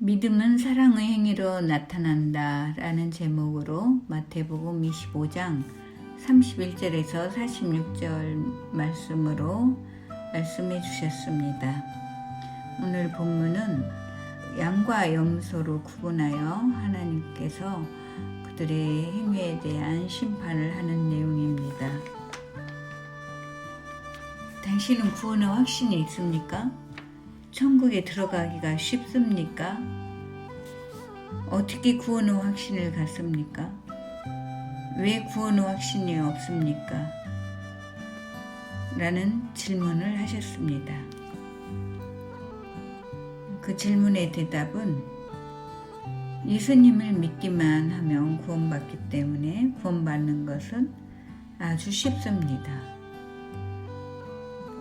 믿음은 사랑의 행위로 나타난다 라는 제목으로 마태복음 25장 31절에서 46절 말씀으로 말씀해 주셨습니다. 오늘 본문은 양과 염소로 구분하여 하나님께서 그들의 행위에 대한 심판을 하는 내용입니다. 당신은 구원의 확신이 있습니까? 천국에 들어가기가 쉽습니까? 어떻게 구원의 확신을 갖습니까? 왜 구원의 확신이 없습니까? 라는 질문을 하셨습니다. 그 질문의 대답은 예수님을 믿기만 하면 구원받기 때문에 구원받는 것은 아주 쉽습니다.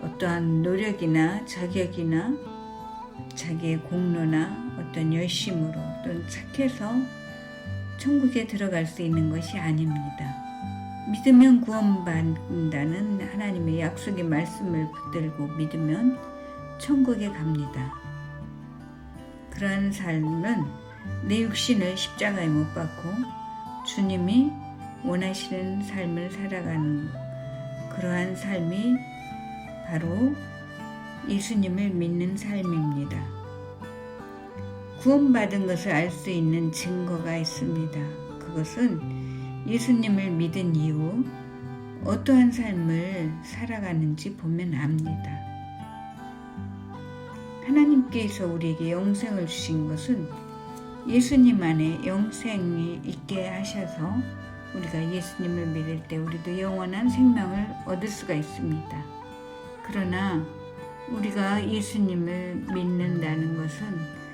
어떠한 노력이나 자격이나 자기의 공로나 어떤 열심으로 또는 착해서 천국에 들어갈 수 있는 것이 아닙니다. 믿으면 구원받는다는 하나님의 약속의 말씀을 붙들고 믿으면 천국에 갑니다. 그러한 삶은 내 육신을 십자가에 못 박고 주님이 원하시는 삶을 살아가는 그러한 삶이 바로 예수님을 믿는 삶입니다. 구원받은 것을 알 수 있는 증거가 있습니다. 그것은 예수님을 믿은 이후 어떠한 삶을 살아가는지 보면 압니다. 하나님께서 우리에게 영생을 주신 것은 예수님 안에 영생이 있게 하셔서 우리가 예수님을 믿을 때 우리도 영원한 생명을 얻을 수가 있습니다. 그러나 우리가 예수님을 믿는다는 것은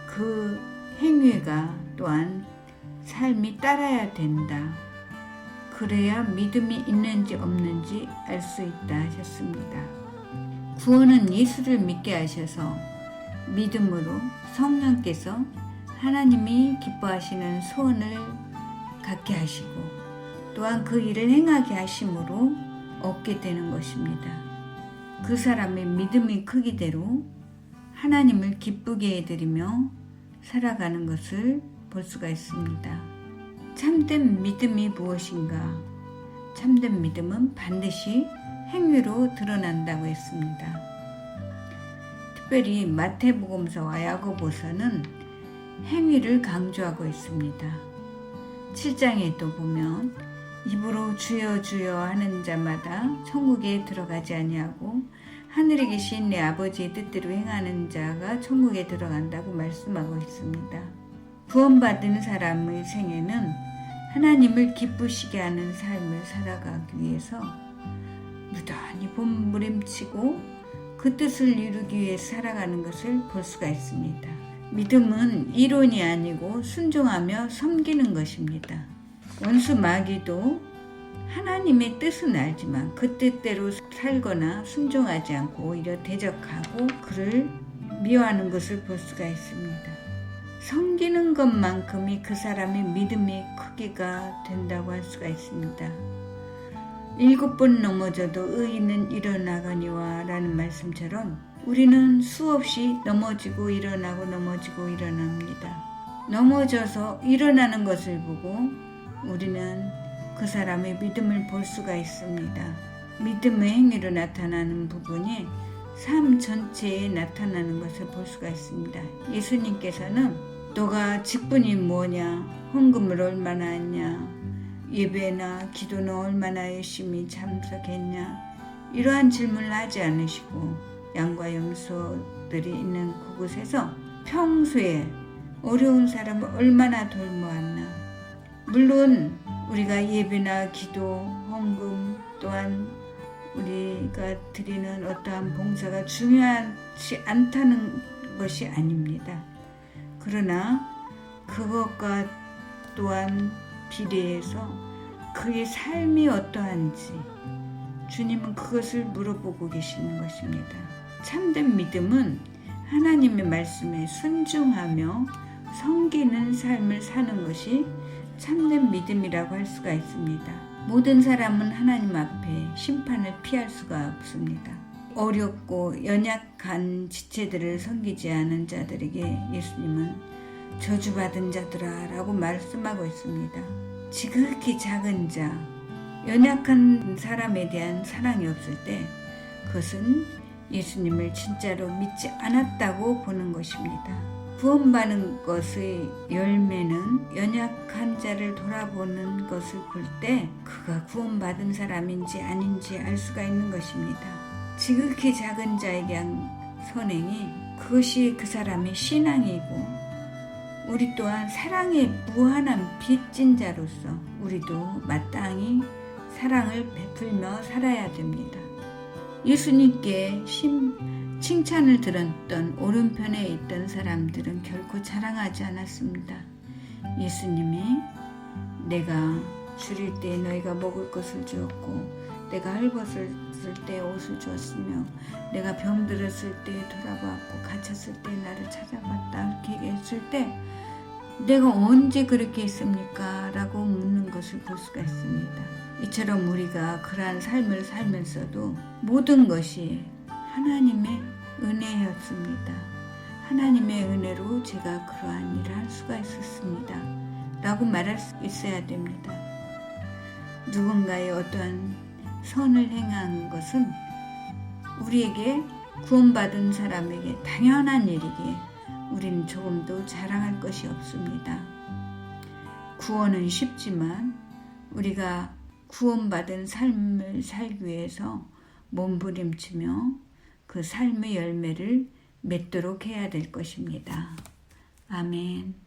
그 행위가 또한 삶이 따라야 된다. 그래야 믿음이 있는지 없는지 알 수 있다 하셨습니다. 구원은 예수를 믿게 하셔서 믿음으로 성령께서 하나님이 기뻐하시는 소원을 갖게 하시고 또한 그 일을 행하게 하심으로 얻게 되는 것입니다. 그 사람의 믿음의 크기대로 하나님을 기쁘게 해드리며 살아가는 것을 볼 수가 있습니다. 참된 믿음이 무엇인가? 참된 믿음은 반드시 행위로 드러난다고 했습니다. 특별히 마태복음서와 야고보서는 행위를 강조하고 있습니다. 7장에도 보면 입으로 주여 주여 하는 자마다 천국에 들어가지 아니하고 하늘에 계신 내 아버지의 뜻대로 행하는 자가 천국에 들어간다고 말씀하고 있습니다. 구원받은 사람의 생애는 하나님을 기쁘시게 하는 삶을 살아가기 위해서 무던히 몸부림치고 그 뜻을 이루기 위해 살아가는 것을 볼 수가 있습니다. 믿음은 이론이 아니고 순종하며 섬기는 것입니다. 원수 마귀도 하나님의 뜻은 알지만 그 뜻대로 살거나 순종하지 않고 오히려 대적하고 그를 미워하는 것을 볼 수가 있습니다. 섬기는 것만큼이 그 사람의 믿음의 크기가 된다고 할 수가 있습니다. 7번 넘어져도 의인은 일어나거니와 라는 말씀처럼 우리는 수없이 넘어지고 일어나고 넘어지고 일어납니다. 넘어져서 일어나는 것을 보고 우리는 그 사람의 믿음을 볼 수가 있습니다. 믿음의 행위로 나타나는 부분이 삶 전체에 나타나는 것을 볼 수가 있습니다. 예수님께서는 너가 직분이 뭐냐, 헌금을 얼마나 했냐, 예배나 기도는 얼마나 열심히 참석했냐 이러한 질문을 하지 않으시고 양과 염소들이 있는 그곳에서 평소에 어려운 사람을 얼마나 돌보았나. 물론 우리가 예배나 기도, 헌금 또한 우리가 드리는 어떠한 봉사가 중요하지 않다는 것이 아닙니다. 그러나 그것과 또한 비례해서 그의 삶이 어떠한지 주님은 그것을 물어보고 계시는 것입니다. 참된 믿음은 하나님의 말씀에 순종하며 섬기는 삶을 사는 것이 참된 믿음이라고 할 수가 있습니다. 모든 사람은 하나님 앞에 심판을 피할 수가 없습니다. 어렵고 연약한 지체들을 섬기지 않은 자들에게 예수님은 저주받은 자들아 라고 말씀하고 있습니다. 지극히 작은 자, 연약한 사람에 대한 사랑이 없을 때 그것은 예수님을 진짜로 믿지 않았다고 보는 것입니다. 구원받는 것의 열매는 연약한 자를 돌아보는 것을 볼 때 그가 구원받은 사람인지 아닌지 알 수가 있는 것입니다. 지극히 작은 자에게 한 선행이 그것이 그 사람의 신앙이고 우리 또한 사랑의 무한한 빚진 자로서 우리도 마땅히 사랑을 베풀며 살아야 됩니다. 예수님께 칭찬을 들었던 오른편에 있던 사람들은 결코 자랑하지 않았습니다. 예수님이 내가 줄일 때 너희가 먹을 것을 주었고 내가 헐벗었을 때 옷을 주었으며 내가 병들었을 때 돌아보았고 갇혔을 때 나를 찾아봤다 이렇게 얘기했을 때 내가 언제 그렇게 했습니까? 라고 묻는 것을 볼 수가 있습니다. 이처럼 우리가 그러한 삶을 살면서도 모든 것이 하나님의 은혜였습니다. 하나님의 은혜로 제가 그러한 일을 할 수가 있었습니다. 라고 말할 수 있어야 됩니다. 누군가의 어떠한 선을 행한 것은 우리에게 구원받은 사람에게 당연한 일이기에 우리는 조금도 자랑할 것이 없습니다. 구원은 쉽지만 우리가 구원받은 삶을 살기 위해서 몸부림치며 그 삶의 열매를 맺도록 해야 될 것입니다. 아멘.